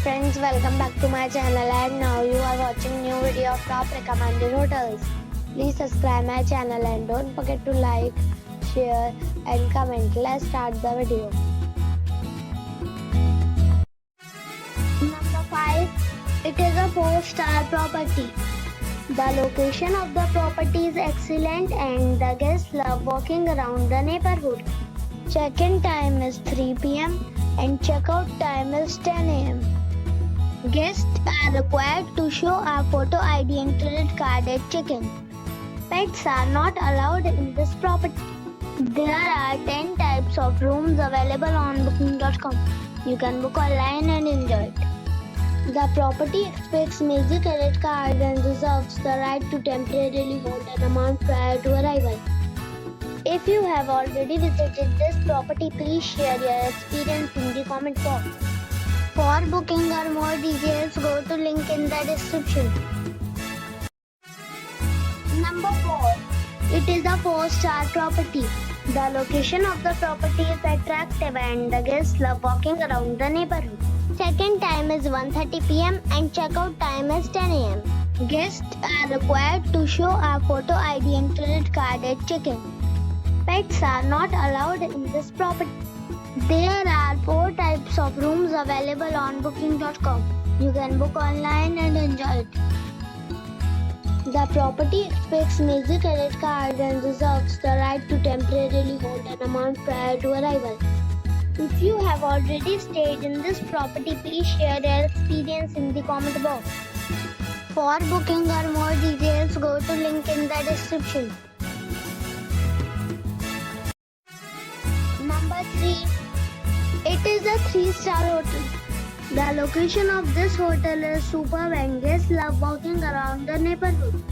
friends, welcome back to my channel and now you are watching new video of top recommended hotels. Please subscribe my channel and don't forget to like, share and comment. Let's start the video. Number 5. It is a 4-star property. The location of the property is excellent and the guests love walking around the neighborhood. Check-in time is 3 p.m. and check-out time is 10 a.m. Guests are required to show a photo ID and credit card at check-in. Pets are not allowed in this property. There are 10 types of rooms available on booking.com. You can book online and enjoy it. The property expects major credit card and reserves the right to temporarily hold an amount prior to arrival. If you have already visited this property, please share your experience in the comment box. For booking or more details, go to link in the description. Number 4. It is a 4-star property. The location of the property is attractive and the guests love walking around the neighborhood. Check-in time is 1:30 p.m. and check-out time is 10 a.m. Guests are required to show a photo ID and credit card at check-in. Pets are not allowed in this property. There are 4 types of rooms available on booking.com. You can book online and enjoy it. The property expects major credit card and reserves the right to temporarily hold an amount prior to arrival. If you have already stayed in this property, please share your experience in the comment box. For booking or more details, go to link in the description. Number 3. It is a 3-star hotel. The location of this hotel is superb and guests love walking around the neighborhood.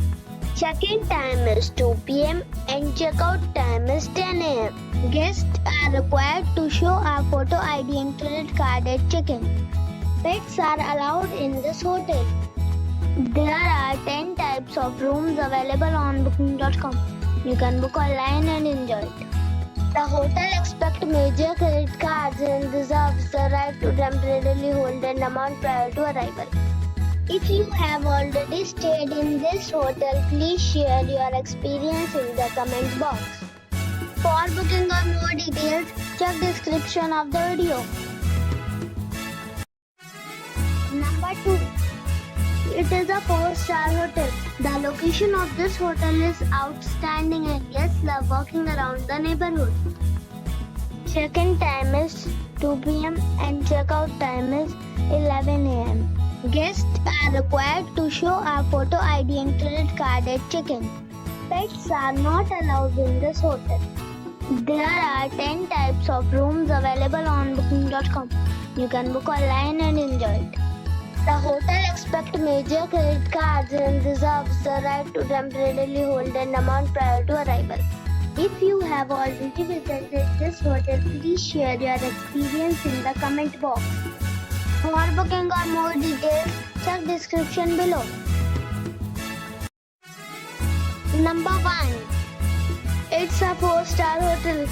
Check-in time is 2 p.m. and check-out time is 10 a.m. Guests are required to show a photo ID and credit card at check-in. Pets are allowed in this hotel. There are 10 types of rooms available on booking.com. You can book online and enjoy it. The hotel expects major credit cards and reserves the right to temporarily hold an amount prior to arrival. If you have already stayed in this hotel, please share your experience in the comment box. For booking or more details, check description of the video. Number 2. It is a 4-star hotel. The location of this hotel is outstanding and guests love walking around the neighborhood. Check-in time is 2 p.m. and check-out time is 11 a.m. Guests are required to show a photo ID and credit card at check-in. Pets are not allowed in this hotel. There are 10 types of rooms available on booking.com. You can book online and enjoy it. The hotel expects major credit cards and reserves the right to temporarily hold an amount prior to arrival. If you have already visited this hotel, please share your experience in the comment box. For booking or more details, check description below. Number 1. It's a 4-star hotel.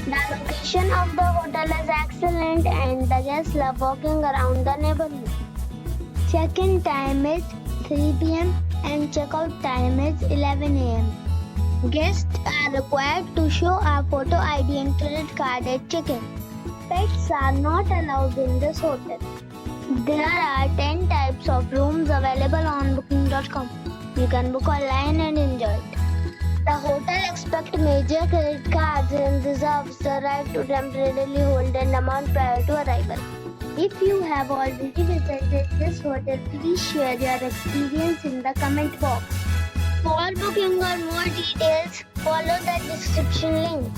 The location of the hotel is excellent and the guests love walking around the neighborhood. Check-in time is 3 p.m. and check-out time is 11 a.m. Guests are required to show a photo ID and credit card at check-in. Pets are not allowed in this hotel. There are 10 types of rooms available on booking.com. You can book online and enjoy it. The hotel expects major credit cards and reserves the right to temporarily hold an amount prior to arrival. If you have already visited this hotel, please share your experience in the comment box. For booking or more details, follow the description link.